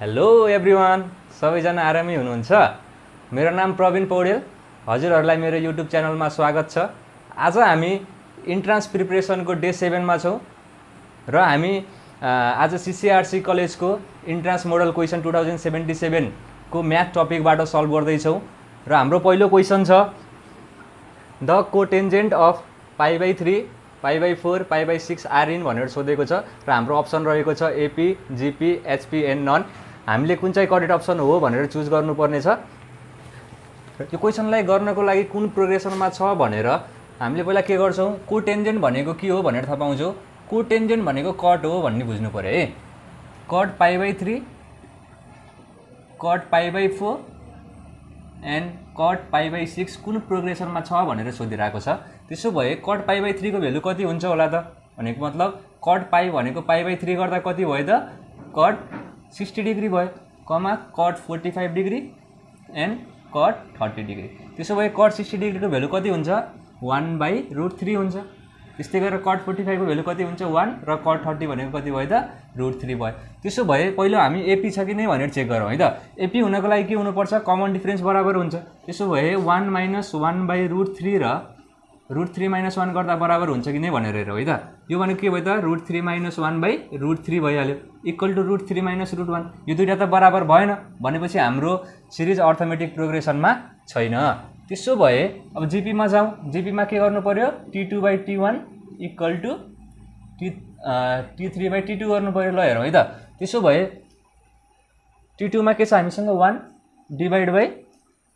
Hello everyone, सबैजना आरामै हुनुहुन्छ? मेरो नाम प्रवीण पौडेल। हजुरहरूलाई मेरो युट्युब च्यानलमा स्वागत छ। आज हामी इन्ट्रान्स प्रिपरेसनको डे 7 मा छौँ र हामी आज सिसिआरसी कलेजको इन्ट्रान्स मोडल क्वेसन 2077 को म्याथ टपिकबाट सल्भ गर्दैछौँ र हाम्रो पहिलो क्वेसन छ the cotangent of π/3 π/4 π/6 are in भनेर सोधेको छ र हाम्रो अप्सन रहेको छ AP, GP, HP and none. हामीले कुन चाहिँ करेक्ट अप्सन हो भनेर चुज गर्नुपर्ने छ। यो क्वेसनलाई गर्नको लागि कुन प्रोग्रेसनमा छ भनेर हामीले पहिला के गर्छौँ, कोटेन्जेन्ट भनेको के हो भनेर थाहा पाउँछौँ। कोटेन्जेन्ट भनेको कट हो भन्ने बुझ्नु पर्यो है। कट π/3, कट π/4 एन्ड कट π/6 कुन प्रोग्रेसनमा छ भनेर सोधिरहेको छ। त्यसो भए कट π/3 को भ्यालु कति हुन्छ होला त भनेको मतलब कट पाई भनेको π/3 गर्दा कति भयो त, कट 60 डिग्री भयो, comma cot 45 degree and cot 30 degree. त्यसो भए कट 60 डिग्रीको भ्यालु कति हुन्छ, 1/√3 हुन्छ। त्यस्तै गरेर कट 45 को भ्यालु कति हुन्छ, 1 र कट 30 भनेको कति भयो त, √3 भयो। त्यसो भए पहिलो हामी एपी छ कि नै भनेर चेक गरौँ है त। एपी हुनको लागि के हुनुपर्छ, कमन डिफरेन्स बराबर हुन्छ। त्यसो भए 1 - 1/√3 र √3 - 1 गर्दा बराबर हुन्छ कि नै भनेर हेरौँ है त। यो भनेको के भयो त, √3 - 1/√3 भइहाल्यो, इक्वल टु √3 - √1। यो दुईटा त बराबर भएन भनेपछि हाम्रो सिरिज अर्थमेटिक प्रोग्रेसनमा छैन। त्यसो भए अब जिपीमा जाउँ। जिपीमा के गर्नु पर्यो, T2/T1 इक्वल टु T3/T2 गर्नु पर्यो। ल हेरौँ है त। त्यसो भए T2 मा के छ हामीसँग, 1 डिभाइड बाई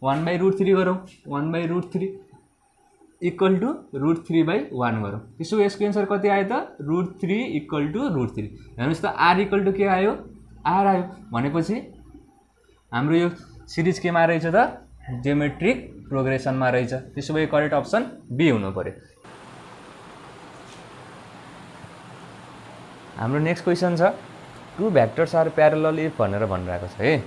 1/√3 गरौँ, 1/√3 इक्वल टु √3/1 गरौँ। त्यसो यसको एन्सर कति आयो त, √3 इक्वल टु √3। हेर्नुहोस् त, आर इक्वल टु के आयो, आर आयो भनेपछि हाम्रो यो सिरिज केमा रहेछ त, जियोमेट्रिक प्रोग्रेसनमा रहेछ। त्यसो भए करेक्ट अप्सन बी हुनु पर्यो। हाम्रो नेक्स्ट क्वेसन छ two vectors are parallel if भनेर भनिरहेको छ है।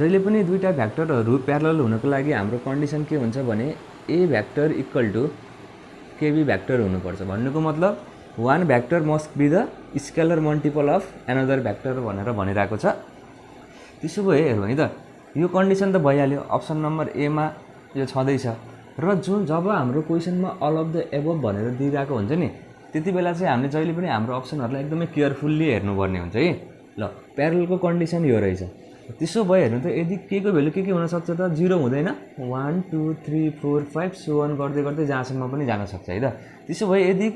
जहिले पनि दुईटा भ्याक्टरहरू प्यारलल हुनको लागि हाम्रो कन्डिसन के हुन्छ भने A vector equal to KB vector हुनुपर्छ। भन्नुको मतलब one vector must be the scalar multiple of another vector भनेर भनिरहेको छ। त्यसो भए हेरौँ है त, यो कन्डिसन त भइहाल्यो, अप्सन नम्बर एमा यो छँदैछ। र जब हाम्रो क्वेसनमा अल अफ द एबभ भनेर दिइरहेको हुन्छ नि, त्यति बेला चाहिँ हामीले जहिले पनि हाम्रो अप्सनहरूलाई एकदमै केयरफुल्ली हेर्नुपर्ने हुन्छ है। ल प्यारललको कन्डिसन यो रहेछ। त्यसो भए हेर्नु त, यदि के को भ्यालु के हुनसक्छ त, 0 हुँदैन, 1 2 3 4 5 सो अन गर्दै गर्दै जहाँसम्म पनि जान सक्छ है त। त्यसो भए यदि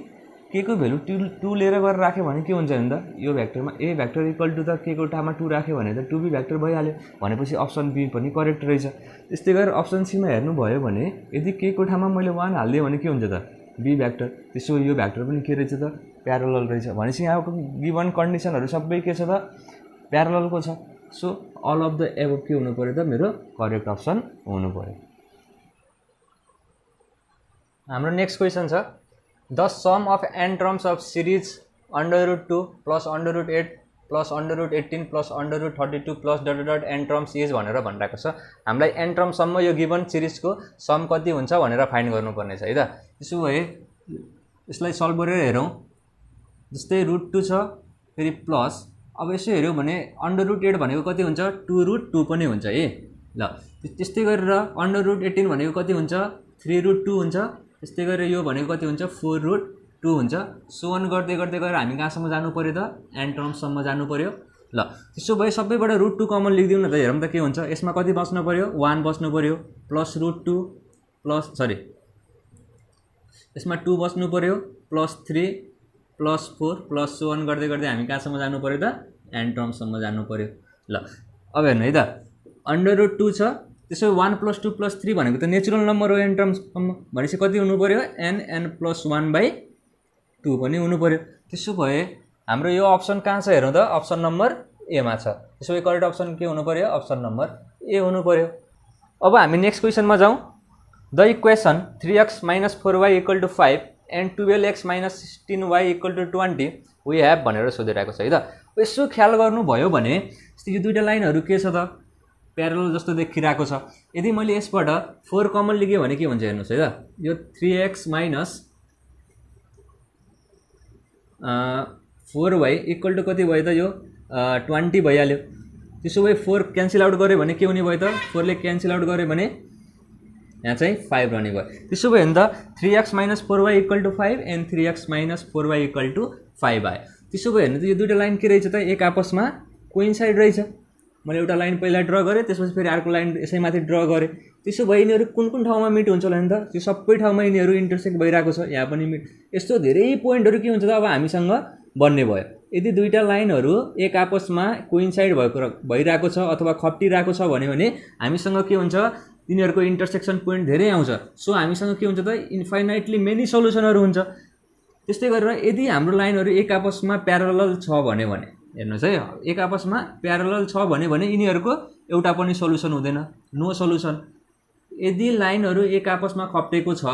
के को भ्यालु 2 लिएर गएर राख्यो भने के हुन्छ भने त, यो भ्याक्टरमा ए भ्याक्टर इक्वल टु त के को ठाउँमा 2 राख्यो भने त 2b भ्याक्टर भइहाल्यो भनेपछि अप्सन बी पनि करेक्ट रहेछ। त्यस्तै गरेर अप्सन सीमा हेर्नुभयो भने यदि के को ठाउँमा मैले 1 हालिदिएँ भने के हुन्छ त, बी भ्याक्टर। त्यसो यो भ्याक्टर पनि के रहेछ त, प्यारलल रहेछ। भनेपछि यहाँको गिभन कन्डिसनहरू सबै के छ त, प्यारललको छ। So all of the above के हुनु पर्यो त, मेरो करेक्ट अप्सन हुनु पर्यो। हाम्रो नेक्स्ट क्वेसन छ the sum of N terms of series √2 plus √8 plus √18 plus √32 plus dot N terms is भनेर भनिरहेको छ। हामीलाई एन टर्मसम्म यो गिभन सिरिजको सम कति हुन्छ भनेर फाइन्ड गर्नुपर्ने छ है त। त्यसो भए यसलाई सल्भ गरेर हेरौँ। जस्तै √2 छ, फेरि प्लस, अब यसो हेऱ्यौँ भने √8 भनेको कति हुन्छ, 2√2 पनि हुन्छ है। ल त्यस्तै गरेर √18 भनेको कति हुन्छ, 3√2 हुन्छ। त्यस्तै गरेर यो भनेको कति हुन्छ, 4√2 हुन्छ। सो अन गर्दै गर्दै गएर हामी कहाँसम्म जानु पर्यो त, एन टर्मसम्म जानु पर्यो। ल त्यसो भए सबैबाट √2 कमन लेखिदिउँ न त। हेरौँ त के हुन्छ, यसमा कति बस्नु पर्यो, 1 बस्नु पर्यो, प्लस √2 प्लस यसमा 2 बस्नु पर्यो, plus 3 plus 4 plus so on गर्दै गर्दै हामी कहाँसम्म जानु पर्यो त, एन टर्मसम्म जानु पर्यो। ल अब हेर्नु है त, √2 छ, त्यसो 1 + 2 + 3 भनेको त नेचुरल नम्बर हो एन टर्मसम्म, भनेपछि कति हुनु पर्यो, n + 1/2 पनि हुनु पर्यो। त्यसो भए हाम्रो यो अप्सन कहाँ छ हेरौँ त, अप्सन नम्बर एमा छ। त्यसो भए करेक्ट अप्सन के हुनु पर्यो, अप्सन नम्बर ए हुनु पर्यो। अब हामी नेक्स्ट क्वेसनमा जाउँ। The equation 3x - 4y = 5 and 12x - 16y = 20 we have भनेर सोधिरहेको छ है त। यसो ख्याल गर्नुभयो भने यो दुईटा लाइनहरू के छ त, प्यारलल जस्तो देखिरहेको छ। यदि मैले यसबाट 4 कमन लिएँ भने के हुन्छ हेर्नुहोस् है त, यो 3x - 4y = कति भयो त, यो 20 भइहाल्यो। त्यसो भए 4 क्यान्सल आउट गऱ्यो भने के हुने भयो त 4 ले क्यान्सल आउट गऱ्यो भने यहाँ चाहिँ 5 रहने भयो त्यसो भए नि त 3x - 4y = 5 and 3x - 4y = 5 आयो त्यसो भए हेर्नु त यो दुईटा लाइन के रहेछ त एक आपसमा कोइन्साइड रहेछ मैले एउटा लाइन पहिला ड्र गरेँ त्यसपछि फेरि अर्को लाइन यसैमाथि ड्र गरेँ त्यसो भए यिनीहरू कुन कुन ठाउँमा मिट हुन्छ होला नि त त्यो सबै ठाउँमा यिनीहरू इन्टरसेक्ट भइरहेको छ यहाँ पनि मिट यस्तो धेरै पोइन्टहरू के हुन्छ त अब हामीसँग बन्ने भयो यदि दुईटा लाइनहरू एक आपसमा कोइन्साइड भइरहेको छ अथवा खप्टिरहेको छ भने हामीसँग के हुन्छ तिनीहरूको इन्टरसेक्सन पोइन्ट धेरै आउँछ सो हामीसँग के हुन्छ त इन्फाइनाइटली मेनी सल्युसनहरू हुन्छ त्यस्तै गरेर यदि हाम्रो लाइनहरू एक आपसमा प्यारलल छ भने हेर्नुहोस् है एक आपसमा प्यारलल छ भने यिनीहरूको एउटा पनि सल्युसन हुँदैन नो सल्युसन यदि लाइनहरू एक आपसमा खप्टेको छ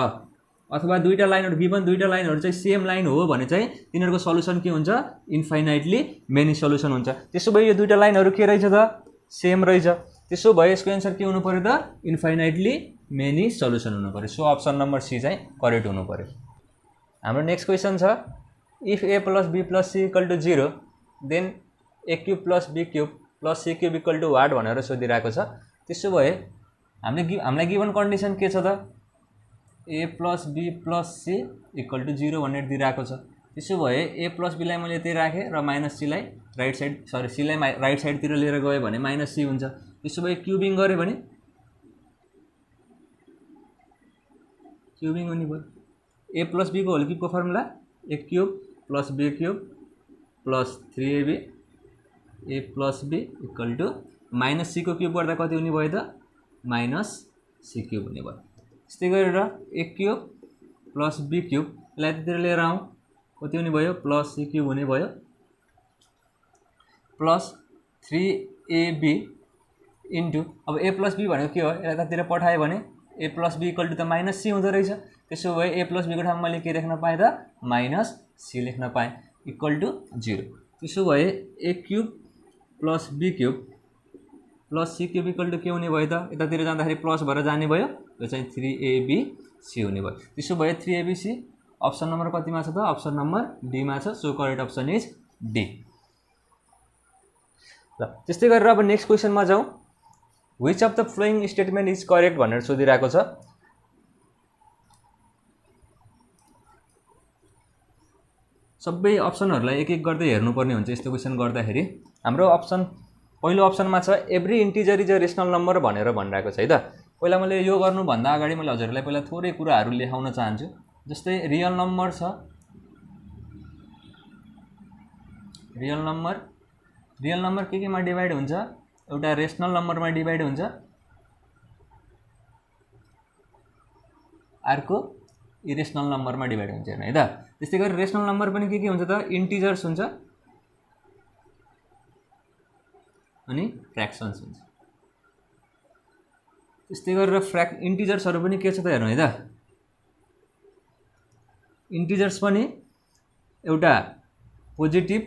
अथवा दुईटा लाइनहरू गिभन दुईटा लाइनहरू चाहिँ सेम लाइन हो भने चाहिँ तिनीहरूको सल्युसन के हुन्छ इन्फाइनाइटली मेनी सल्युसन हुन्छ त्यसो भए यो दुईटा लाइनहरू के रहेछ त सेम रहेछ त्यसो भए यसको एन्सर के हुनु पर्यो त इन्फाइनाइटली मेनी सल्युसन हुनु पर्यो सो अप्सन नम्बर सी चाहिँ करेक्ट हुनु पर्यो हाम्रो नेक्स्ट क्वेसन छ if a + b + c = 0 then a³ + b³ + c³ = what भनेर सोधिरहेको छ त्यसो भए हामीलाई गिभन कन्डिसन के छ त a + b + c = 0 भनेर दिइरहेको छ त्यसो भए a + b लाई मैले यतै राखेँ र - c लाई राइट साइड c लाई राइट साइडतिर लिएर गयो भने - c हुन्छ त्यसो भए क्युबिङ गऱ्यो भने क्युबिङ हुने भयो a + b को whole क्युबको formula a³ + b³ + 3ab a + b = - c को क्युब गर्दा कति हुने भयो त -c³ हुने भयो त्यस्तै गरेर a³ + b³ लाई यतातिर लिएर आउँ कति हुने भयो +c³ हुने भयो + 3ab इन्टु अब a + b भनेको के हो यतातिर पठायो भने a + b = त -c हुँदो रहेछ त्यसो भए a + b को ठाउँमा मैले के लेख्न पाएँ त -c लेख्न पाएँ = 0 त्यसो भए a³ + b³ + c³ = के हुने भयो त यतातिर जाँदाखेरि प्लस भएर जाने भयो यो चाहिँ 3abc हुने भयो त्यसो भए 3abc अप्सन नम्बर कतिमा छ त अप्सन नम्बर डी मा छ so correct option is D ल त्यस्तै गरेर अब नेक्स्ट क्वेसनमा जाउँ which of the flowing statement is correct भनेर सोधिरहेको छ सबै अप्सनहरूलाई एक एक गर्दै हेर्नुपर्ने हुन्छ यस्तो क्वेसन गर्दाखेरि हाम्रो अप्सन पहिलो अप्सनमा छ every integer is a rational number भनेर भनिरहेको छ है त पहिला मैले यो गर्नुभन्दा अगाडि मैले हजुरहरूलाई पहिला थोरै कुराहरू लेखाउन चाहन्छु जस्तै रियल नम्बर छ रियल नम्बर के मा डिभाइड हुन्छ एउटा रेसनल नम्बरमा डिभाइड हुन्छ अर्को इरेसनल नम्बरमा डिभाइड हुन्छ हैन है त त्यस्तै गरी रेसनल नम्बर पनि के हुन्छ त इन्टिजर्स हुन्छ अनि फ्र्याक्सन्स हुन्छ त्यस्तै गरेर इन्टिजर्सहरु पनि के छ त हेर्नु है त इन्टिजर्स पनि एउटा पोजिटिभ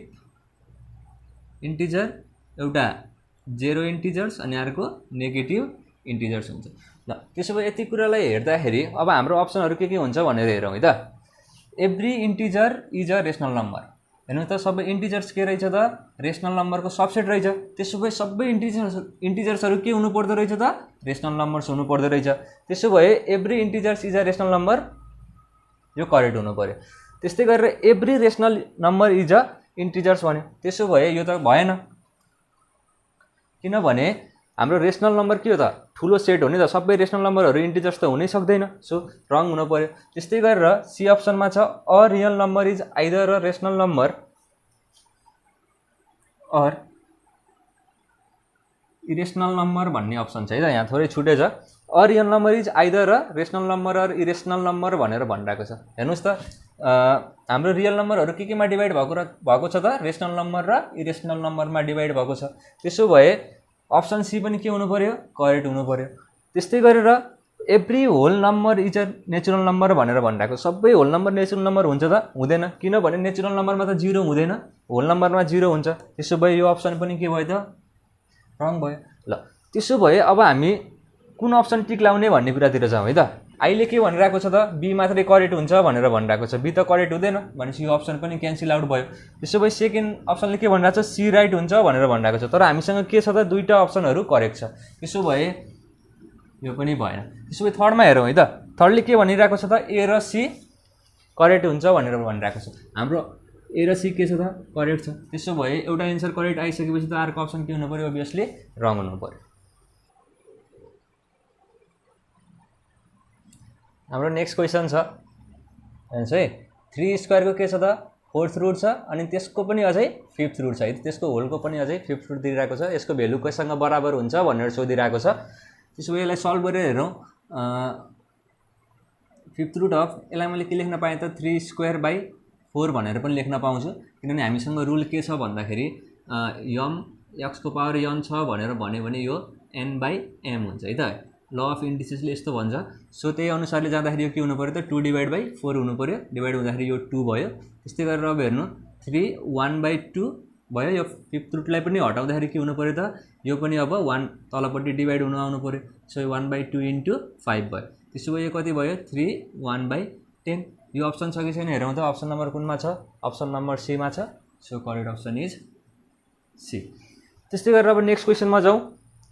इन्टिजर एउटा जेरो इन्टिजर्स अनि अर्को नेगेटिभ इन्टिजर्स हुन्छ ल त्यसो भए यति कुरालाई हेर्दाखेरि अब हाम्रो अप्सनहरु के हुन्छ भनेर हेरौँ है त every integer is a rational number हेर्नु त सबै इन्टिजर्स के रहेछ त रेसनल नम्बरको सबसेट रहेछ त्यसो भए सबै इन्टिजर्सहरु के हुनु पर्दो रहेछ त रेसनल नम्बर्स हुनु पर्दो रहेछ त्यसो भए every integers is a rational number यो करेक्ट हुनु पर्यो त्यस्तै गरेर every rational number is a integers भन्यो त्यसो भए यो त भएन किनभने हाम्रो रेसनल नम्बर के हो त ठुलो सेट हो नि त सबै रेसनल नम्बरहरु इन्टिजर्स त हुनै सक्दैन सो रङ हुन पर्यो त्यस्तै गरेर सी अप्सनमा छ a real number is either a rational number or irrational number भन्ने अप्सन छ है त यहाँ थोरै छुटे छ a real number is either a rational number or irrational number भनेर भनिरहेको छ हेर्नुस् त हाम्रो रियल नम्बरहरु के मा डिभाइड भएको छ त रेसनल नम्बर र इरेसनल नम्बरमा डिभाइड भएको छ त्यसो भए अप्सन सी पनि के हुनु पर्यो करेक्ट हुनु पर्यो त्यस्तै गरेर every whole number is a natural number भनेर भनिरहेको सबै होल नम्बर नेचुरल नम्बर हुन्छ त हुँदैन किनभने नेचुरल नम्बरमा त 0 हुँदैन होल नम्बरमा 0 हुन्छ त्यसो भए यो अप्सन पनि के भयो त रङ भयो ल त्यसो भए अब हामी कुन अप्सन टिक लाउने भन्ने कुरातिर जाउँ है त आइले के भनिरहेको छ त बी मात्रै करेक्ट हुन्छ भनेर भनिरहेको छ, बी त करेक्ट हुँदैन भनेपछि यो अप्सन पनि क्यान्सल आउट भयो। त्यसो भए सेकेन्ड अप्सनले के भनिरहेको छ सी राइट हुन्छ भनेर भनिरहेको छ, तर हामीसँग के छ त दुईवटा अप्सनहरू करेक्ट छ, त्यसो भए यो पनि भएन। त्यसो भए थर्डमा हेरौँ है त, थर्डले के भनिरहेको छ त ए र सी करेक्ट हुन्छ भनेर भनिरहेको छ, हाम्रो ए र सी के छ त करेक्ट छ। त्यसो भए एउटा एन्सर करेक्ट आइसकेपछि त अर्को अप्सन के हुनु पऱ्यो अभियसली रङ हुनु पऱ्यो। हाम्रो नेक्स्ट क्वेसन छ हेर्नुहोस् है, 3 स्क्वायरको के छ त 4th रुट छ अनि त्यसको पनि अझै 5th रुट छ है, त्यसको होलको पनि अझै 5th रुट दिइरहेको छ, यसको भ्यालु कसँग बराबर हुन्छ भनेर सोधिरहेको छ। त्यसो भए यसलाई सल्भ गरेर हेरौँ, 5th रुट अफ यसलाई मैले के लेख्न पाएँ त 3 स्क्वायर बाई 4 भनेर पनि लेख्न पाउँछु, किनभने हामीसँग रुल के छ भन्दाखेरि यम एक्सको पावर n छ भनेर भन्यो भने यो n बाई m हुन्छ है त, ल अफ इन्डिसेसले यस्तो भन्छ। सो त्यही अनुसारले जाँदाखेरि यो के हुनु पऱ्यो त 2 डिभाइड बाई 4 हुनु पऱ्यो, डिभाइड हुँदाखेरि यो 2 भयो। त्यस्तै गरेर अब हेर्नु 3 1/2 भयो, यो 5th रुटलाई पनि हटाउँदाखेरि के हुनु पऱ्यो त यो पनि अब 1 तलपट्टि डिभाइड हुन आउनु पऱ्यो, सो 1/2 इन्टु 5 भयो। त्यसो भए यो कति भयो 3 1/10। यो अप्सन छ कि छैन हेरौँ त, अप्सन नम्बर कुनमा छ, अप्सन नम्बर सीमा छ, so correct option is C. त्यस्तै गरेर अब नेक्स्ट क्वेसनमा जाउँ,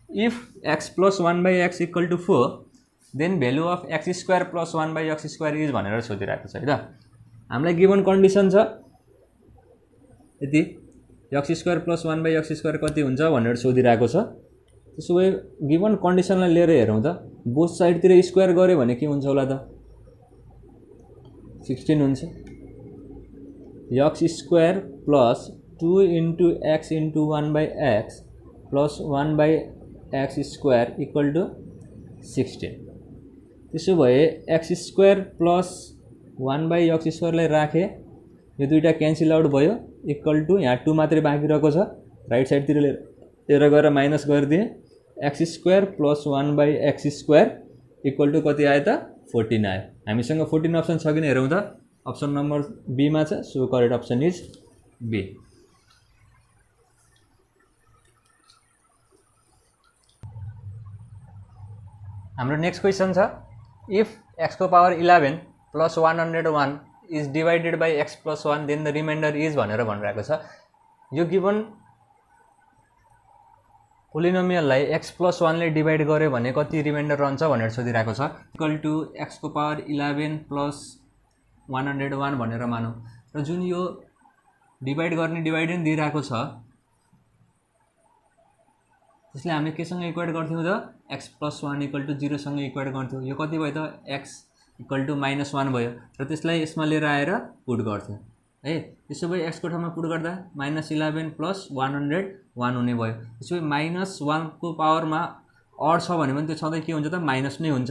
if x + 1/x = 4 then value of x² + 1/x² is भनेर सोधिरहेको छ है त। हामीलाई गिभन कन्डिसन छ यति, x² + 1/x² कति हुन्छ भनेर सोधिरहेको छ। त्यसो भए गिभन कन्डिसनलाई लिएर हेरौँ त, बोथ साइडतिर स्क्वायर गऱ्यो भने के हुन्छ होला त 16 हुन्छ, x² + 2 * x * 1/x + 1/x² = 16। त्यसो भए x² + 1/x² लाई राखेँ, यो दुईटा क्यान्सल आउट भयो, इक्वल टु यहाँ 2 मात्रै बाँकी रहेको छ, राइट साइडतिर लिएर गएर माइनस गरिदिएँ, x² + 1/x² = कति आयो त 14 आयो। हामीसँग 14 अप्सन छ कि हेरौँ त, अप्सन नम्बर बीमा छ, so correct option is B. हाम्रो नेक्स्ट क्वेसन छ, इफ x को power 11 + 101 is divided by x + 1 then the remainder is भनेर भनिरहेको छ। यो गिभन पोलिनोमियललाई x + 1 ले डिवाइड गर्यो भने कति रिमाइन्डर रहन्छ भनेर सोधिरहेको छ, इक्वल टु x को पावर 11 + 101 भनेर मानौँ, र जुन यो डिवाइड गर्ने डिवाइडेन्ड दिइरहेको छ त्यसले हामीले केसँग इक्वेट गर्थ्यौँ त x + 1 = 0 सँग इक्वेट गर्थ्यौँ। यो कति भयो त x = -1 भयो, र त्यसलाई यसमा लिएर आएर पुट गर्थ्यौँ है। त्यसो भए x को ठाउँमा पुट गर्दा -11 + 101 हुने भयो। त्यसो भए -1 को पावरमा अड छ भने पनि त्यो सधैँ के हुन्छ त माइनस नै हुन्छ,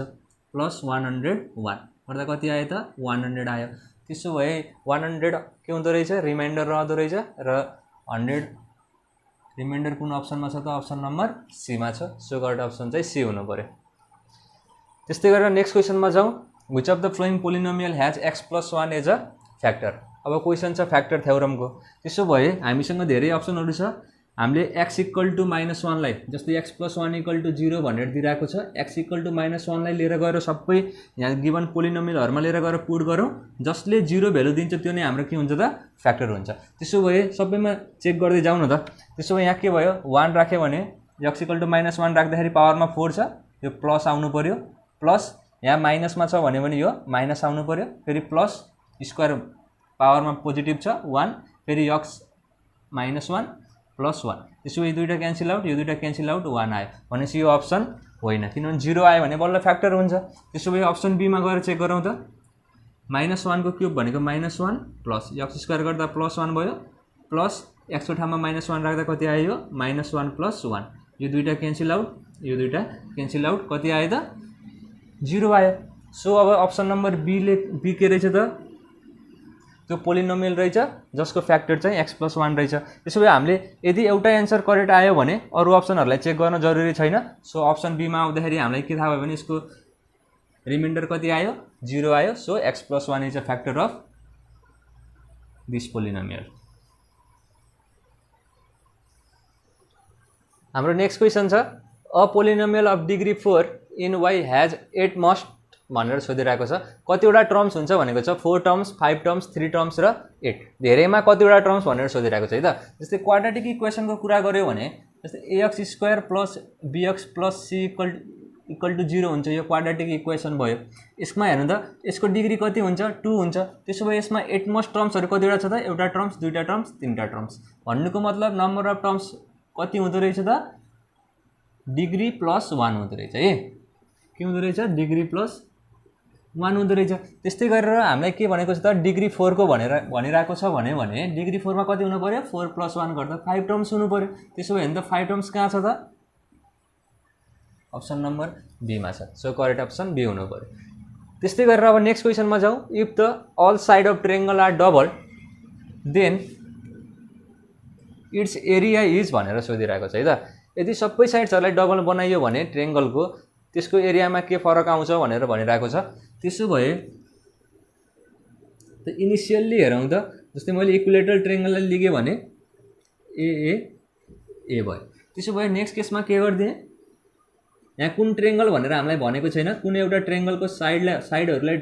+ 101 गर्दा कति आयो त 100 आयो। त्यसो भए 100 के हुँदो रहेछ रिमाइन्डर रहँदो रहेछ, र 100 रिमाइन्डर कुन अप्सनमा छ त अप्सन नम्बर सीमा छ, सो करेक्ट अप्सन चाहिँ सी हुनु पर्यो। त्यस्तै गरेर नेक्स्ट क्वेसनमा जाउँ, which of the following polynomial has x + 1 as a factor. अब क्वेसन छ फ्याक्टर थ्योरमको। त्यसो भए हामीसँग धेरै अप्सनहरू छ, हामीले x = -1 लाई जस्तै x + 1 = 0 भनेर दिइरहेको छ, x = -1 लाई लिएर गएर सबै यहाँ गिभन पोलिनोमियलहरुमा लिएर गएर पुट गरौँ, जसले 0 भ्यालु दिन्छ त्यो नै हाम्रो के हुन्छ त फ्याक्टर हुन्छ। त्यसो भए सबैमा चेक गर्दै जाउँ न त। त्यसो भए यहाँ के भयो 1 राख्यो भने x = -1 राख्दाखेरि पावरमा 4 छ, यो प्लस आउनु पर्यो, प्लस यहाँ माइनसमा छ भने यो माइनस आउनु पर्यो, फेरि प्लस स्क्वायर पावरमा पोजिटिभ छ 1, फेरि x -1 + 1। त्यसो भए दुईटा क्यान्सल आउट, यो दुईटा क्यान्सल आउट 1 आयो भनेपछि यो अप्सन होइन, किनभने 0 आयो भने बल्ल फ्याक्टर हुन्छ। त्यसो भए अप्सन बीमा गएर चेक गरौँ त, -1 को क्युब भनेको -1 प्लस x² गर्दा +1 भयो, प्लस x को ठाउँमा -1 राख्दा कति आयो यो -1 + 1, यो दुईटा क्यान्सल आउट, यो दुईटा क्यान्सल आउट, कति आयो त 0 आयो। सो अब अप्सन नम्बर बी के रहेछ त त्यो पोलिनोमियल रहेछ जसको फ्याक्टर चाहिँ x + 1 रहेछ। त्यसो भए हामीले यदि एउटा एन्सर करेक्ट आयो भने अरू अप्सनहरूलाई चेक गर्न जरुरी छैन। सो अप्सन बीमा आउँदाखेरि हामीलाई के थाहा भयो भने यसको रिमाइन्डर कति आयो 0 आयो, so x + 1 is a factor of this polynomial. हाम्रो नेक्स्ट क्वेसन छ, a polynomial of degree 4 in y has 8 must भनेर सोधिरहेको छ। कतिवटा टर्म्स हुन्छ भनेको छ 4 टर्म्स, 5 टर्म्स, 3 टर्म्स र 8। धेरैमा कतिवटा टर्म्स भनेर सोधिरहेको छ है त। जस्तै क्वाड्रेटिक इक्वेसनको कुरा गर्यो भने जस्तै ax² plus bx plus c equal to 0 हुन्छ। यो क्वाड्रेटिक इक्वेसन भयो। यसमा हेर्नु त यसको डिग्री कति हुन्छ 2 हुन्छ। त्यसो भए यसमा एटमोस्ट टर्म्सहरू कतिवटा छ त एउटा टर्म्स, दुईटा टर्म्स, तीनटा टर्म्स। भन्नुको मतलब नम्बर अफ टर्म्स कति हुँदो रहेछ त डिग्री प्लस 1 हुँदो रहेछ है। के हुँदो रहेछ डिग्री प्लस 1 हुँदो रहेछ। त्यस्तै गरेर हामीलाई के भनेको छ त डिग्री 4 को भनिरहेको छ भने डिग्री 4 मा कति हुनु पर्यो 4 + 1 गर्दा 5 टर्म्स हुनु पर्यो। त्यसो भए त 5 टर्म्स कहाँ छ त अप्सन नम्बर बी मा छ। सो करेक्ट अप्सन बी हुनु पर्यो। त्यस्तै गरेर अब नेक्स्ट क्वेसनमा जाउँ। If the all side of triangle are double then its area is भनेर सोधिरहेको छ है त। यदि सबै साइड्सहरूलाई डबल बनाइयो भने ट्रायंगलको त्यसको एरियामा के फरक आउँछ भनेर भनिरहेको छ। त्यसो भए त इनिशियल्ली हेरौँ त जस्तै मैले इक्विलेटरल ट्रायंगललाई लिएँ भने ए भयो। त्यसो भए नेक्स्ट केसमा के गर्दिएँ यहाँ कुन ट्रायंगल भनेर हामीलाई भनेको छैन। कुन एउटा ट्रायंगलको साइडहरूलाई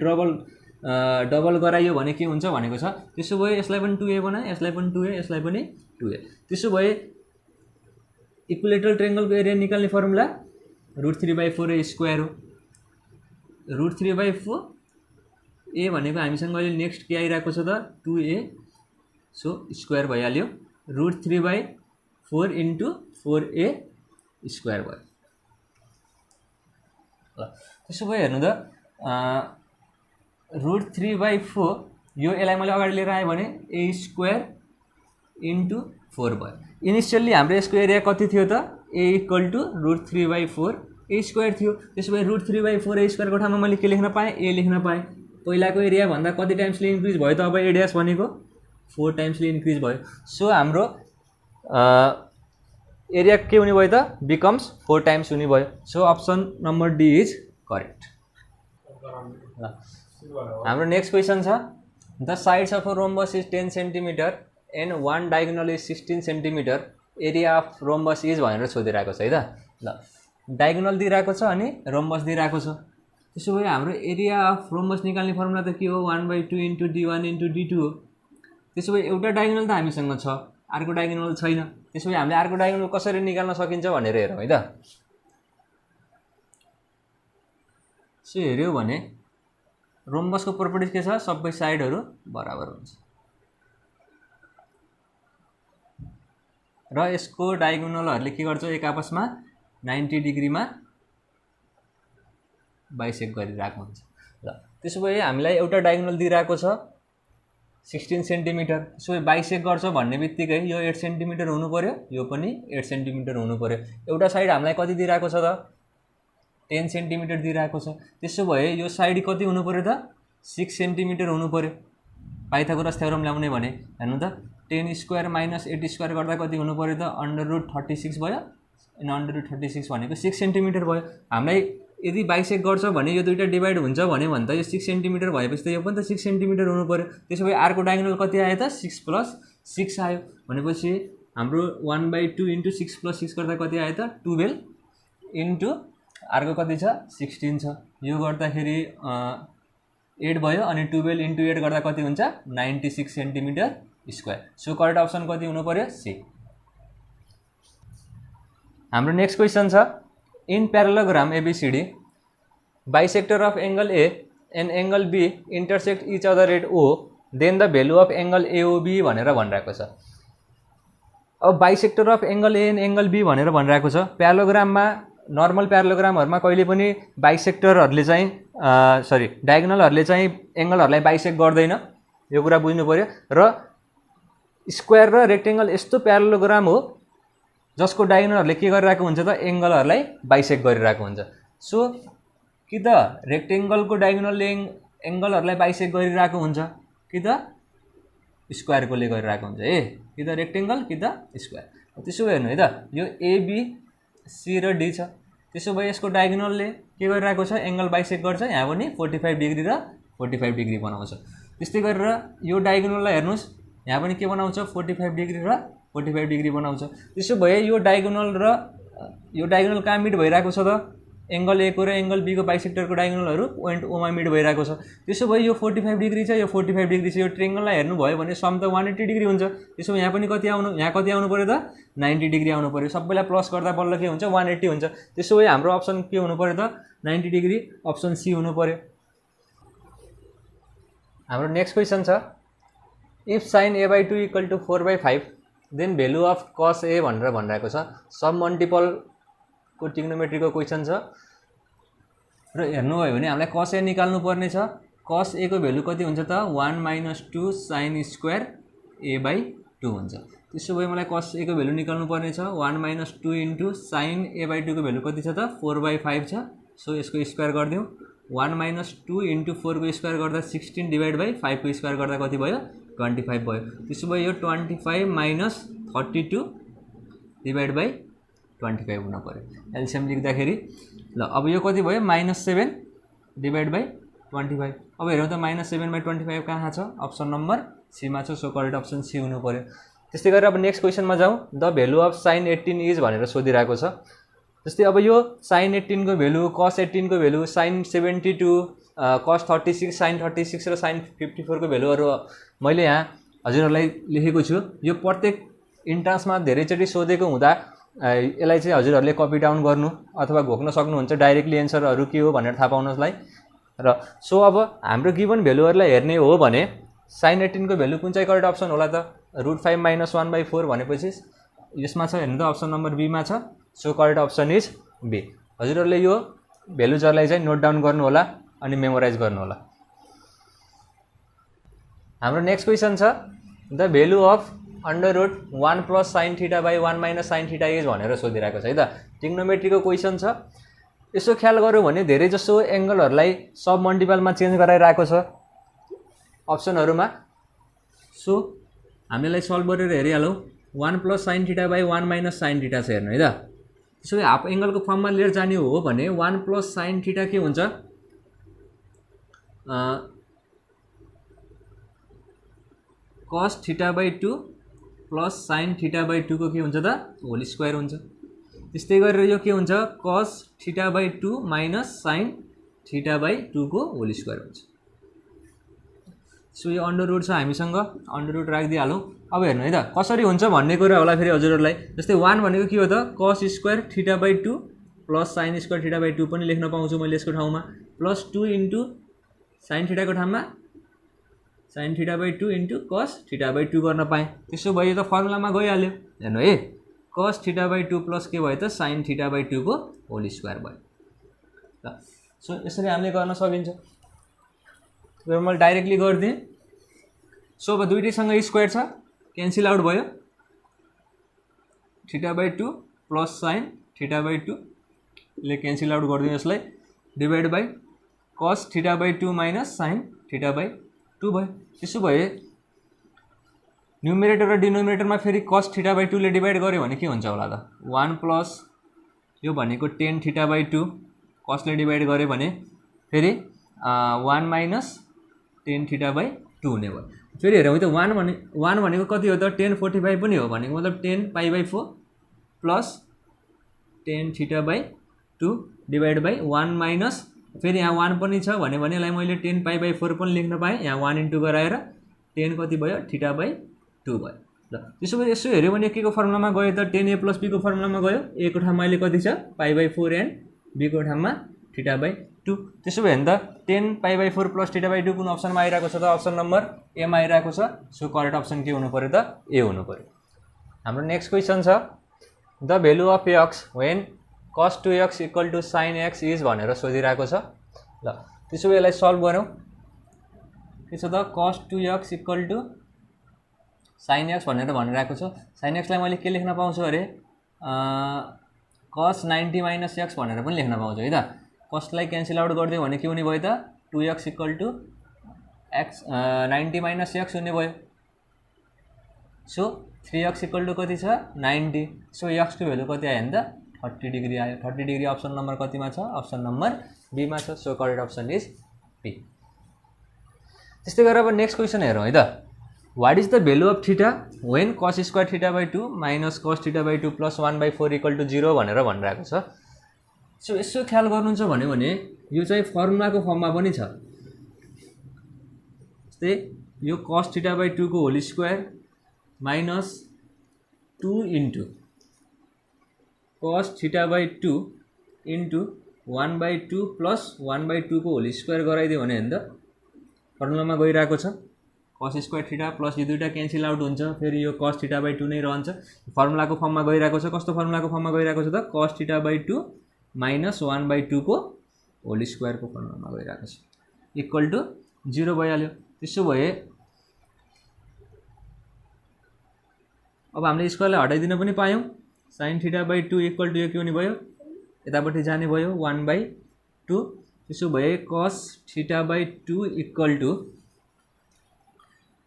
डबल गराइयो भने के हुन्छ भनेको छ। त्यसो भए यसलाई पनि 2a बनाए, यसलाई पनि 2a, यसलाई पनि 2a। त्यसो भए इक्विलेटरल ट्रायंगलको एरिया निकाल्ने फर्मुला √3/4a² हो। √3/4 a भनेको हामीसँग अहिले नेक्स्ट के आइरहेको छ त 2a। सो स्क्वायर भइहाल्यो। √3/4 * 4a² भयो। ल त्यसो भए हेर्नु त √3/4 यो यसलाई मैले अगाडि लिएर आएँ भने a² * 4 भयो। इनिशियल्ली हाम्रो यसको एरिया कति थियो त a = √3/4 a² थियो। त्यसो भए √3/4 a² को ठाउँमा मैले के लेख्न पाएँ a लेख्न पाएँ। पहिलाको एरिया भन्दा कति टाइम्सले इन्क्रिज भयो त अब a' भनेको 4 टाइम्सले इन्क्रिज भयो। सो हाम्रो एरिया के हुने भयो त बिकम्स 4 टाइम्स हुने भयो। So option number D is correct. हाम्रो नेक्स्ट क्वेसन छ the sides of a rhombus is 10 centimetre and one diagonal is 16 centimetre area of rhombus is भनेर सोधिरहेको छ है त। ल डायगोनल दिइरहेको छ अनि रोम्बस दिइरहेको छ। त्यसो भए हाम्रो एरिया अफ रोम्बस निकाल्ने फर्मुला त के हो 1/2 * d1 * d2 हो। त्यसो भए एउटा डायगोनल त हामीसँग छ, अर्को डायगोनल छैन। त्यसो भए हामीले अर्को डायगोनल कसरी निकाल्न सकिन्छ भनेर हेरौँ है त। सो हेऱ्यौ भने रोम्बसको प्रोपर्टिज के छ सबै साइडहरू बराबर हुन्छ र यसको डायगोनलहरूले के गर्छ एक आपसमा 90 डिग्रीमा बाइसेक्ट गरिरहेको हुन्छ। ल त्यसो भए हामीलाई एउटा डायगोनल दिइरहेको छ 16 सेन्टिमिटर। त्यसो भए बाइसेक्ट गर्छ भन्ने बित्तिकै यो 8 सेन्टिमिटर हुनु पर्यो, यो पनि 8 सेन्टिमिटर हुनु पर्यो। एउटा साइड हामीलाई कति दिइरहेको छ त 10 सेन्टिमिटर दिइरहेको छ। त्यसो भए यो साइड कति हुनु पर्यो त 6 सेन्टिमिटर हुनु पर्यो। पाइथागोरस थ्योरम ल्याउने भने हेर्नु त 10² - 8² गर्दा कति हुनु पर्यो त √36 भयो। अनि √36 भनेको 6 सेन्टिमिटर भयो। हामीलाई यदि बाइसेक्ट गर्छ भने यो दुईटा डिभाइड हुन्छ भने त यो 6 सेन्टिमिटर भएपछि त यो पनि त 6 सेन्टिमिटर हुनु पर्यो। त्यसो भए अर्को डायगोनल कति आयो त 6 + 6 आयो भनेपछि हाम्रो 1/2 * 6 + 6 गर्दा कति आयो त 12 इन्टु अर्को कति छ 16 छ। यो गर्दाखेरि 8 भयो अनि 12 * 8 गर्दा कति हुन्छ 96 centimetre square. So correct option कति हुनु पर्यो सी। हाम्रो नेक्स्ट क्वेसन छ in parallelogram ABCD bisector of angle A and angle B intersect each other at O then the value of angle AOB भनेर भनिरहेको छ। अब bisector of angle A and angle B भनेर भनिरहेको छ। प्यारालोग्राममा normal प्यारालोग्रामहरुमा कहिले पनि बाइसेक्टरहरुले चाहिँ डायगोनलहरुले चाहिँ एंगलहरुलाई बाइसेक्ट गर्दैन। यो कुरा बुझ्नु पर्यो। र स्क्वायर र रेक्टेंगल यस्तो प्यारालोग्राम हो जसको डायगोनलहरुले के गरिरहेको हुन्छ त एंगलहरुलाई बाइसेक्ट गरिरहेको हुन्छ। सो कि त रेक्टेंगलको डायगोनलले एंगलहरुलाई बाइसेक्ट गरिरहेको हुन्छ कि त स्क्वायरकोले गरिरहेको हुन्छ ए कि त रेक्टेंगल कि त स्क्वायर। त्यसो हेर्नु है त यो एबी सी र डी छ। त्यसो भए यसको डायगोनलले के गरिरहेको छ एंगल बाइसेक्ट गर्छ। यहाँ पनि 45 डिग्री र 45 डिग्री बनाउँछ। त्यस्तै गरेर यो डायगोनललाई हेर्नुस् यहाँ पनि के बनाउँछ 45 डिग्री र 45 डिग्री बनाउँछ। त्यसो भए यो डायगोनल कहाँ मिट भइरहेको छ त एंगल ए को र एंगल बी को बाइसेक्टरको डायगोनलहरु पोइन्ट ओ मा मिड भइरहेको छ। त्यसो भए यो 45 डिग्री छ, यो 45 डिग्री छ। यो ट्रायंगललाई हेर्नु भयो भने सम त 180 डिग्री हुन्छ। त्यसो भए यहाँ पनि कति आउनु, यहाँ कति आउनु पर्यो त 90 डिग्री आउनु पर्यो। सबैलाई प्लस गर्दा बल्ल के हुन्छ 180 हुन्छ। त्यसो भए हाम्रो अप्सन के हुनु पर्यो त 90 डिग्री, अप्सन सी हुनु पर्यो। हाम्रो नेक्स्ट क्वेशन छ if sin a/2 = 4/5 then value of cos a भनेर भनिरहेको छ। सब मल्टिपल को ट्रिग्नोमेट्रीको क्वेशन छ र हेर्नुभयो भने हामीलाई cos a निकाल्नु पर्ने छ। cos a को भ्यालु कति हुन्छ त 1 - 2 sin स्क्वायर a/2 हुन्छ। त्यसो भए मलाई cos a को भ्यालु निकाल्नु पर्ने छ 1 - 2 इन्टु sin a/2 को भ्यालु कति छ त 4/5 छ। सो यसको स्क्वायर गरिदिउँ 1 - 2 इन्टु 4 को स्क्वायर गर्दा 16 डिवाइड बाई 5 को स्क्वायर गर्दा कति भयो 25 भयो। त्यसो भए यो 25 माइनस 32 डिवाइड बाई 25 हुन पर्यो। एलसीएम लेख्दाखेरि ल अब यो कति भयो -7 डिवाइड बाई 25। अब हेरौँ त -7/25 कहाँ छ, अप्सन नम्बर सी मा छ। सो करेक्ट अप्सन सी हुनु पर्यो। त्यस्तै गरेर अब नेक्स्ट क्वेशनमा जाउँ। The value of sin 18 is भनेर सोधिरहेको छ। जस्तै अब यो sin 18 को भ्यालु, cos 18 को भ्यालु, sin 72, cos 36, sin 36 र sin 54 को भ्यालुहरु मैले यहाँ हजुरहरूलाई लेखेको छु। यो प्रत्येक इन्ट्रान्समा धेरैचोटि सोधेको हुँदा यसलाई चाहिँ हजुरहरूले कपी डाउन गर्नु अथवा घोक्न सक्नुहुन्छ डाइरेक्टली एन्सरहरू के हो भनेर थाहा पाउनलाई। र सो अब हाम्रो गिभन भ्यालुहरूलाई हेर्ने हो भने sin 18 को भ्यालु कुन चाहिँ करेक्ट अप्सन होला त √5 - 1/4 भनेपछि यसमा छ हेर्नु त अप्सन नम्बर बी मा छ। So correct option is B. हजुरहरूले यो भ्यालुजहरूलाई चाहिँ नोट डाउन गर्नु होला अनि मेमोराइज गर्नु होला। हाम्रो नेक्स्ट क्वेशन छ the value of √1 + sin θ/1 - sin θ is भनेर सोधिरहेको छ है त। ट्रिग्नोमेट्रीको क्वेशन छ। यसो ख्याल गर्यो भने धेरै जसो एंगलहरूलाई सब मल्टिपलमा चेन्ज गराइरहेको छ अप्सनहरुमा। सो हामीलाई सल्भ गरेर हेरिहालौँ। 1 + sin θ/1 - sin θ छ हेर्नु है त। त्यसो भए हाफ एंगलको फर्ममा लिएर जाने हो भने 1 + sin θ के हुन्छ cos θ/2 + sin θ/2 को के हुन्छ त होल स्क्वायर हुन्छ। त्यस्तै गरेर यो के हुन्छ cos θ/2 - sin θ/2 को होल स्क्वायर हुन्छ। सो यो अन्डर रुट छ हामीसँग, अन्डर रुट राखिदिइहालौँ। अब हेर्नु है त कसरी हुन्छ भन्ने कुरा होला फेरि हजुरहरूलाई। जस्तै 1 भनेको के हो त cos स्क्वायर θ/2 + sin स्क्वायर θ/2 पनि लेख्न पाउँछु मैले यसको ठाउँमा, +2 इन्टु sin θ को ठाउँमा sin θ/2 इन्टु cos θ/2 गर्न पाएँ। त्यसो भए यो त फर्मुलामा गइहाल्यो। हेर्नु है cos θ/2 प्लस के भयो त sin θ/2 को होल स्क्वायर भयो। ल सो यसरी हामीले गर्न सकिन्छ। र मैले डाइरेक्टली गरिदिएँ। सो अब दुईटैसँग स्क्वायर छ क्यान्सल आउट भयो। θ/2 + sin θ/2 ले क्यान्सल आउट गरिदिउँ यसलाई डिवाइड बाई cos θ/2 - sin θ/2 भयो। त्यसो भए न्युमेरेटर र डिनोमिनेटरमा फेरि cos θ/2 ले डिवाइड गर्यो भने के हुन्छ होला त 1 प्लस यो भनेको tan θ/2 cos ले डिवाइड गर्यो भने फेरि 1 माइनस tan θ/2 हुने भयो। फेरि हेरौँ त 1 भनेको कति हो त tan 45 पनि हो भनेको मतलब tan π/4 plus tan θ/2 divide by 1 minus फेरि यहाँ 1 पनि छ भने यसलाई मैले tan π/4 पनि लेख्न पाएँ। यहाँ 1 इन्टु गराएर tan कति भयो θ/2 भयो। ल त्यसो भए यसो हेऱ्यो भने के को फर्मुलामा गयो त tan a + b को फर्मुलामा गयो। a को ठाउँमा अहिले कति छ π/4 एन्ड b को ठाउँमा θ/2। त्यसो भए त tan π/4 + θ/2 कुन अप्सनमा आइरहेको छ त अप्सन नम्बर ए मा आइरहेको छ। सो करेक्ट अप्सन के हुनु पर्यो त ए हुनु पर्यो। हाम्रो नेक्स्ट क्वेशन छ the value of x when cos 2x = sin x is भनेर सोधिरहेको छ। ल त्यसो भए यसलाई सल्भ गरौँ। के छ त cos 2x = sin x भनेर भनिरहेको छ। sin x लाई मैले के लेख्न पाउँछु अरे cos 90 - x भनेर पनि लेख्न पाउँछु है त। cos लाई क्यान्सल आउट गरिदियो भने के हुने भयो त 2x = x 90 - x हुने भयो। सो 3x = कति छ 90। सो x को भ्यालु कति आयो भने त 30 डिग्री आयो। 30 डिग्री अप्सन नम्बर कतिमा छ अप्सन नम्बर बी मा छ। So correct option is B. त्यस्तै गरेर अब नेक्स्ट क्वेशन हेरौँ है त। What is the value of theta when cos square θ/2 - cos θ/2 + 1/4 = 0 भनेर भनिरहेको छ। सो यसो ख्याल गर्नुहुन्छ भने यो चाहिँ फर्मुलाको फर्ममा पनि छ। जस्तै यो cos θ/2 को whole square minus 2 into cos θ/2 into 1/2 plus 1/2 को होल स्क्वायर गराइदियो भने त फर्मुलामा गइरहेको छ। cos स्क्वायर थीटा प्लस यो दुईटा क्यान्सल आउट हुन्छ, फेरि यो cos θ/2 नै रहन्छ। फर्मुलाको फर्ममा गइरहेको छ। कस्तो फर्मुलाको फर्ममा गइरहेको छ त cos θ/2 माइनस 1/2 को होल स्क्वायरको फर्मुलामा गइरहेको छ इक्वल टु 0 भइहाल्यो। त्यसो भए अब हामीले स्क्वायरलाई हटाइदिन पनि पायौँ। sin θ/2 इक्वल टु यो के हुने भयो, यतापट्टि जाने भयो 1/2। त्यसो भए cos θ/2 इक्वल टु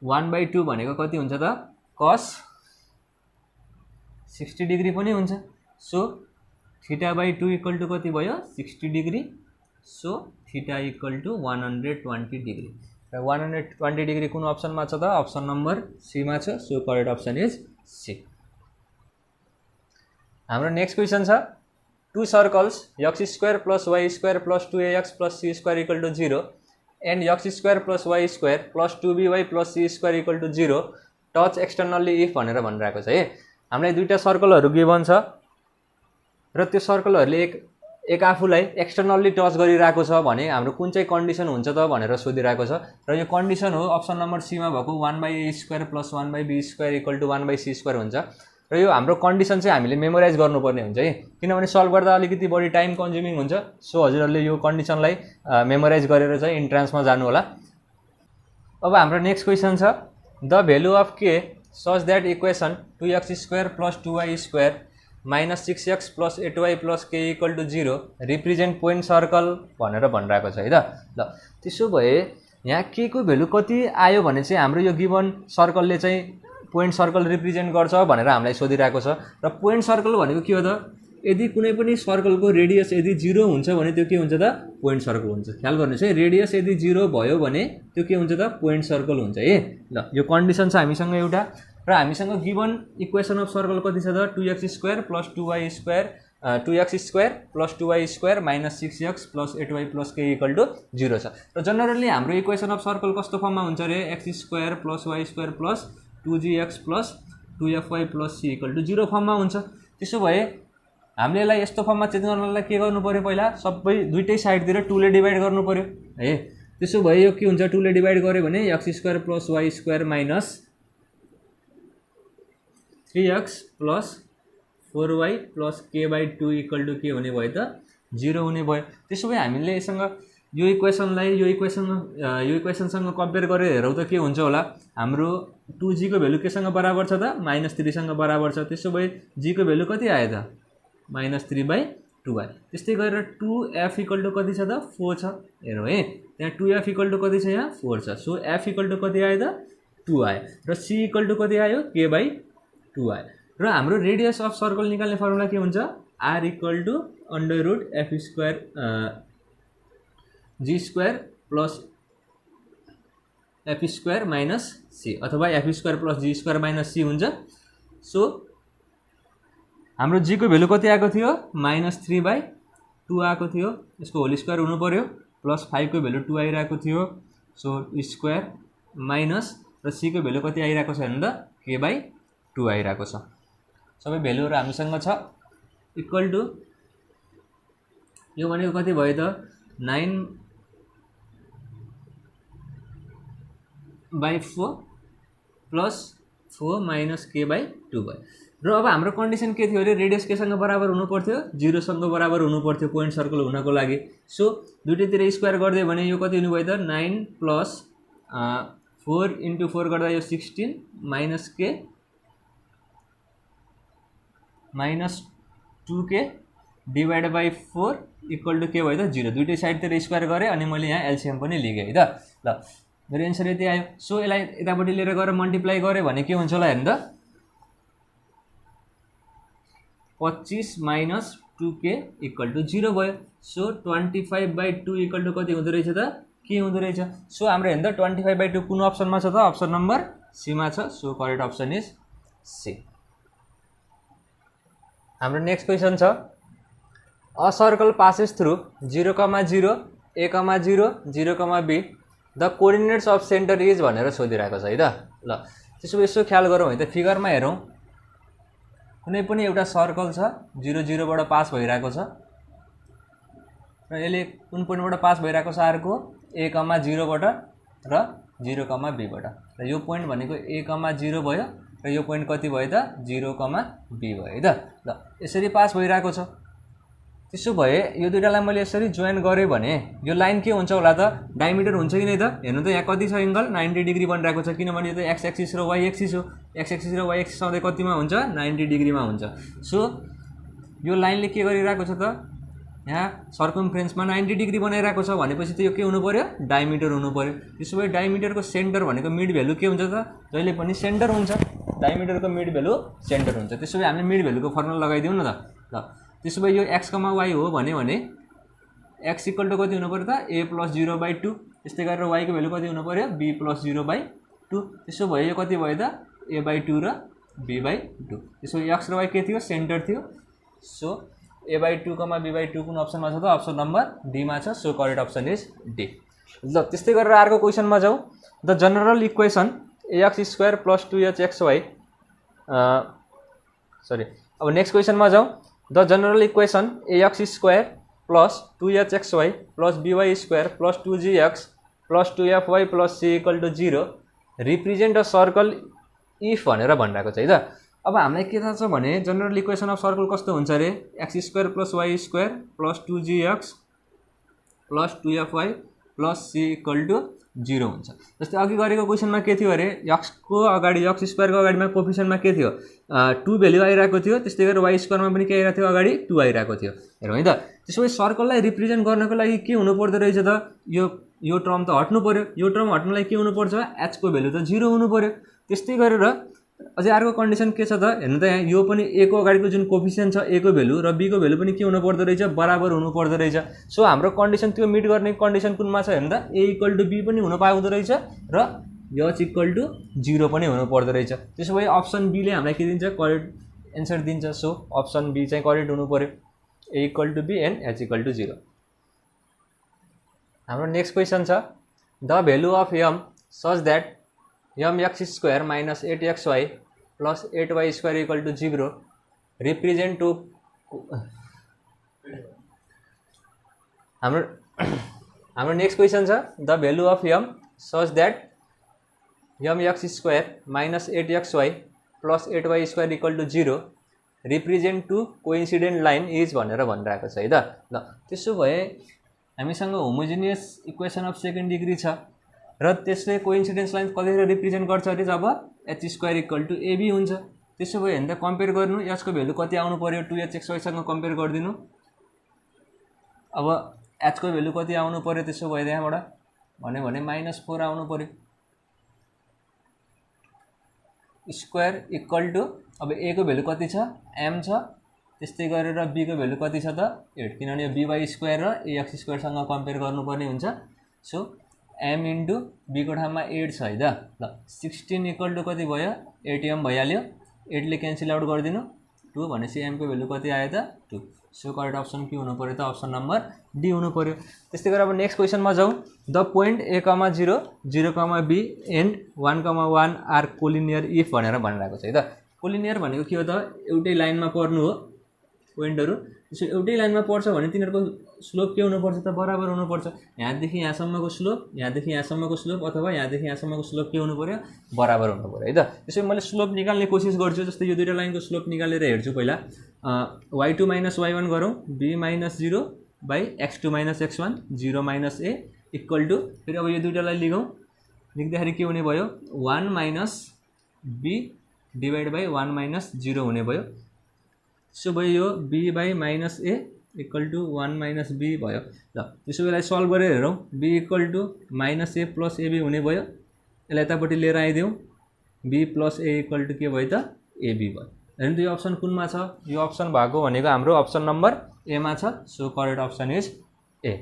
1/2 भनेको कति हुन्छ त cos 60 डिग्री पनि हुन्छ। सो θ/2 इक्वल टु कति भयो 60 degree. So theta equal to 120 degree. र 120 डिग्री कुन अप्सनमा छ त अप्सन नम्बर सी मा छ। So correct option is C. हाम्रो नेक्स्ट क्वेसन छ two circles x square plus y square plus 2ax plus c square equal to 0 and x square plus y square plus 2by plus c square equal to 0 touch externally if भनेर भनिरहेको छ है। हामीलाई दुईटा सर्कलहरू given छ र त्यो सर्कलहरूले एक आफूलाई एक्सटर्नल्ली टच गरिरहेको छ भने हाम्रो कुन चाहिँ कन्डिसन हुन्छ त भनेर सोधिरहेको छ। र यो कन्डिसन हो अप्सन नम्बर सी मा भएको 1/a square plus 1/b square equal to 1/c square हुन्छ। र यो हाम्रो कन्डिसन चाहिँ हामीले मेमोराइज गर्नुपर्ने हुन्छ है, किनभने सल्भ गर्दा अलिकति बढी टाइम कन्ज्युमिङ हुन्छ। सो हजुरहरूले यो कन्डिसनलाई मेमोराइज गरेर चाहिँ इन्ट्रान्समा जानु होला। अब हाम्रो नेक्स्ट क्वेसन छ the value of K such that equation 2x square plus 2y square minus 6x plus 8y plus K equal to 0 represent point circle भनेर भनिरहेको छ है त। ल त्यसो भए यहाँ के को भ्यालु कति आयो भने चाहिँ हाम्रो यो गिभन सर्कलले चाहिँ पोइन्ट सर्कल रिप्रेजेन्ट गर्छ भनेर हामीलाई सोधिरहेको छ। र पोइन्ट सर्कल भनेको के हो त, यदि कुनै पनि सर्कलको रेडियस यदि 0 हुन्छ भने त्यो के हुन्छ त पोइन्ट सर्कल हुन्छ। ख्याल गर्नुहोस् है, रेडियस यदि 0 भयो भने त्यो के हुन्छ त पोइन्ट सर्कल हुन्छ है। ल यो कन्डिसन छ हामीसँग एउटा। र हामीसँग गिभन इक्वेसन अफ सर्कल कति छ त 2x square plus 2y square 2x square plus 2y square minus 6x plus 8y plus K equal to 0 छ। र जनरली हाम्रो इक्वेसन अफ सर्कल कस्तो फर्ममा हुन्छ रे x square plus y square plus 2gx plus 2fy plus c equal to 0 फर्ममा हुन्छ। त्यसो भए हामीले यसलाई यस्तो फर्ममा चेन्ज गर्नलाई के गर्नु पर्यो, पहिला सबै दुईटै साइडतिर 2 ले डिभाइड गर्नु पर्यो है। त्यसो भए यो के हुन्छ 2 ले डिभाइड गर्यो भने x square plus y square minus 3x plus 4y plus k/2 equal to के हुने भयो त 0 हुने भयो। त्यसो भए हामीले यससँग यो इक्वेसनलाई यो इक्वेसनसँग कम्पेयर गरेर हेरौँ त के हुन्छ होला। हाम्रो 2g को भ्यालु केसँग बराबर छ त -3 सँग बराबर छ। त्यसो भए g को भ्यालु कति आयो त -3/2y। त्यस्तै गरेर 2f इक्वल टु कति छ त 4 छ। हेरौँ है, त्यहाँ 2f इक्वल टु कति छ, यहाँ 4 छ। सो f इक्वल टु कति आयो त 2 आयो र c इक्वल टु कति आयो k/2 आयो। र हाम्रो रेडियस अफ सर्कल निकाल्ने फर्मुला के हुन्छ r equal to √f square g square plus f square minus c अथवा f square plus g square minus c हुन्छ। सो हाम्रो g को भ्यालु कति आएको थियो -3/2 आएको थियो। यसको होल स्क्वायर हुनु पर्यो प्लस 5 को भ्यालु 2 आइरहेको थियो। सो स्क्वायर माइनस र c को भ्यालु कति आइरहेको छ भने त k/2 आइरहेको छ। सबै भ्यालुहरु हामीसँग छ इक्वल टु यो भनेको कति भयो त 9/4 प्लस 4 माइनस k/2 भयो। र अब हाम्रो कन्डिसन के थियो अरे रेडियस केसँग बराबर हुनु पर्थ्यो 0 सँग बराबर हुनु पर्थ्यो पोइन्ट सर्कल हुनको लागि। सो दुईटैतिर स्क्वायर गर्दै भने यो कति हुनु भयो त 9 प्लस 4 इन्टु 4 गर्दा यो 16 minus k minus 2k divide by 4 equal to के भयो त 0। दुईटै साइडतिर स्क्वायर गरेँ अनि मैले यहाँ एलसीएम पनि लिएँ है त। ल मेरो एन्सर यति आयो। सो यसलाई यतापट्टि लिएर गएर मल्टिप्लाई गरेँ भने के हुन्छ होला हेर्नु त 25 माइनस 2k इक्वल टु 0 भयो। सो 25/2 इक्वल टु कति हुँदो रहेछ त के हुँदो रहेछ। सो हाम्रो हेर्नु त 25/2 कुन अप्सनमा छ त अप्सन नम्बर सी मा छ। So correct option is C. हाम्रो नेक्स्ट क्वेसन छ A circle passes through 0, 0, A, 0, 0, B. The coordinates of center is भनेर सोधिरहेको छ है त। ल त्यसो यसो ख्याल गरौँ है त, फिगरमा हेरौँ। कुनै पनि एउटा सर्कल छ 0, 0 बाट पास भइरहेको छ र यसले कुन पोइन्टबाट पास भइरहेको छ अर्को A, 0 बाट र 0, B बाट। र यो पोइन्ट भनेको A, 0 भयो र यो पोइन्ट कति भयो त 0, B भयो है त। ल यसरी पास भइरहेको छ। त्यसो भए यो दुईटालाई मैले यसरी जोइन गरेँ भने यो लाइन के हुन्छ होला त, डायमिटर हुन्छ कि नै त। हेर्नु त यहाँ कति छ एंगल 90 डिग्री बनिरहेको छ, किनभने यो त एक्स एक्सिस र वाई एक्सिस हो। एक्स एक्सिस र वाई एक्सिस सधैँ कतिमा हुन्छ 90 डिग्रीमा हुन्छ। सो यो लाइनले के गरिरहेको छ त, यहाँ सर्कमफ्रेन्समा 90 डिग्री बनाइरहेको छ भनेपछि त यो के हुनु पर्यो, डायमिटर हुनु पर्यो। त्यसो भए डायमिटरको सेन्टर भनेको मिड भ्यालु के हुन्छ त, जहिले पनि सेन्टर हुन्छ। डायमिटरको मिड भ्यालु सेन्टर हुन्छ। त्यसो भए हामीले मिड भ्यालुको फर्मुला लगाइदिउँ न त। ल त्यसो भए यो x, y हो भने x इक्वल टु कति हुनु पर्यो त a + 0/2। त्यस्तै गरेर y को भ्यालु कति हुनु पर्यो b + 0/2। त्यसो भए यो कति भयो त a/2 र b/2। त्यसो x र y के थियो, सेन्टर थियो। सो a/2, b/2 कुन अप्सनमा छ त, अप्सन नम्बर डी मा छ। So correct option is D. ल त्यस्तै गरेर अर्को क्वेशनमा जाउँ। The general equation ax² + 2hxy अब नेक्स्ट क्वेशनमा जाउँ। The general equation ax² + 2hxy + by² + 2gx + 2fy + c = 0 represent a circle if भनेर भनिरहेको छ है त। अब हामीलाई के थाहा छ भने जनरल इक्वेसन अफ सर्कल कस्तो हुन्छ रे, x² + y² + 2gx + 2fy + c = 0 हुन्छ। जस्तै अघि गरेको क्वेशनमा के थियो अरे, x को अगाडि x² को अगाडिमा कोफिसिएन्टमा के थियो 2 भ्यालु आइरहेको थियो। त्यस्तै गरेर y² मा पनि के आइरहेको थियो, अगाडि 2 आइरहेको थियो। हेरौँ है त। त्यसो भए सर्कललाई रिप्रेजेन्ट गर्नको लागि के हुनु पर्दो रहेछ त, यो टर्म त हट्नु पर्यो। यो टर्म हट्नलाई के हुनु पर्छ, h को भ्यालु त 0 हुनु पर्यो। त्यस्तै गरेर अझै अर्को कन्डिसन के छ त, हेर्नु त यहाँ यो पनि a को अगाडिको जुन कोफिसिएन्ट छ a को भ्यालु र b को भ्यालु पनि के हुनु पर्दो रहेछ, बराबर हुनु पर्दो रहेछ। सो हाम्रो कन्डिसन त्यो मिट गर्ने कन्डिसन कुनमा छ, हेर्नु त a = b पनि हुन पाउँदो रहेछ र h = 0 पनि हुनु पर्दो रहेछ। त्यसो भए अप्सन बी ले हामीलाई के दिन्छ, करेक्ट एन्सर दिन्छ। सो अप्सन बी चाहिँ करेक्ट हुनु पर्यो, a = b and h = 0। हाम्रो नेक्स्ट क्वेशन छ, the value of m such that mx² - 8xy + 8y² = 0 represent two हाम्रो नेक्स्ट क्वेशन छ, the value of m such that mx² - 8xy + 8y² = 0 represent two coincident line is भनेर भनिरहेको छ है त। ल त्यसो भए हामीसँग homogeneous equation of second degree छ र त्यसले कोइन्सिडेन्स लाइन कतिखेर रिप्रेजेन्ट गर्छ अरे, जब h² = ab हुन्छ। त्यसो भए हेर्दा कम्पेयर गर्नु, h को भ्यालु कति आउनु पर्यो 2hxy सँग कम्पेयर गरिदिनु। अब h को भ्यालु कति आउनु पर्यो, त्यसो भए त्यहाँबाट भने -4 आउनु पर्यो। स्क्वायर इक्वल टु अब a को भ्यालु कति छ, m छ। त्यस्तै गरेर b को भ्यालु कति छ त 8, किनभने यो by² र ax² सँग कम्पेयर गर्नुपर्ने हुन्छ। सो m इन्टु b को ठाउँमा 8 छ है त। ल 16 = कति भयो, 8m भइहाल्यो। 8 ले क्यान्सल आउट गरिदिनु, 2 भनेपछि m को भ्यालु कति आयो त 2। सो करेक्ट अप्सन के हुनु पर्यो त, अप्सन नम्बर डी हुनु पर्यो। त्यस्तै गरेर अब नेक्स्ट क्वेशनमा जाउँ। The point a, 0, 0, b and 1, 1 are collinear if भनेर भनिरहेको छ है त। कोलिनियर भनेको के हो त, एउटै लाइनमा पर्नु हो पोइन्टहरु। त्यसो एउटै लाइनमा पर्छ भने तिनीहरुको स्लोप के हुनुपर्छ त, बराबर हुनुपर्छ। यहाँदेखि यहाँसम्मको स्लोप, यहाँदेखि यहाँसम्मको स्लोप अथवा यहाँदेखि यहाँसम्मको स्लोप के हुनु पर्यो, बराबर हुनु पर्यो है त। त्यसै मैले स्लोप निकाल्ने कोसिस गर्छु। जस्तै यो दुईटा लाइनको स्लोप निकालेर हेर्छु। पहिला y2 - y1 गरौँ, b - 0 / x2 - x1 0 - a equal to, फेरि अब यो दुईटालाई लिगौँ। लेख्दाखेरि के हुने भयो, 1 - b डिवाइड बाई 1 - 0 हुने भयो। त्यसो भयो यो b / -a equal to 1 - b भयो। ल त्यसो बेला सल्भ गरेर हेरौँ। b equal to -a + ab हुने भयो। यसलाई यतापट्टि लिएर आइदिउँ, b + a इक्वल टु के भयो त, ab भयो। हेर्नु त यो अप्सन कुनमा छ, यो अप्सन भएको भनेको हाम्रो अप्सन नम्बर ए मा छ। So correct option is a.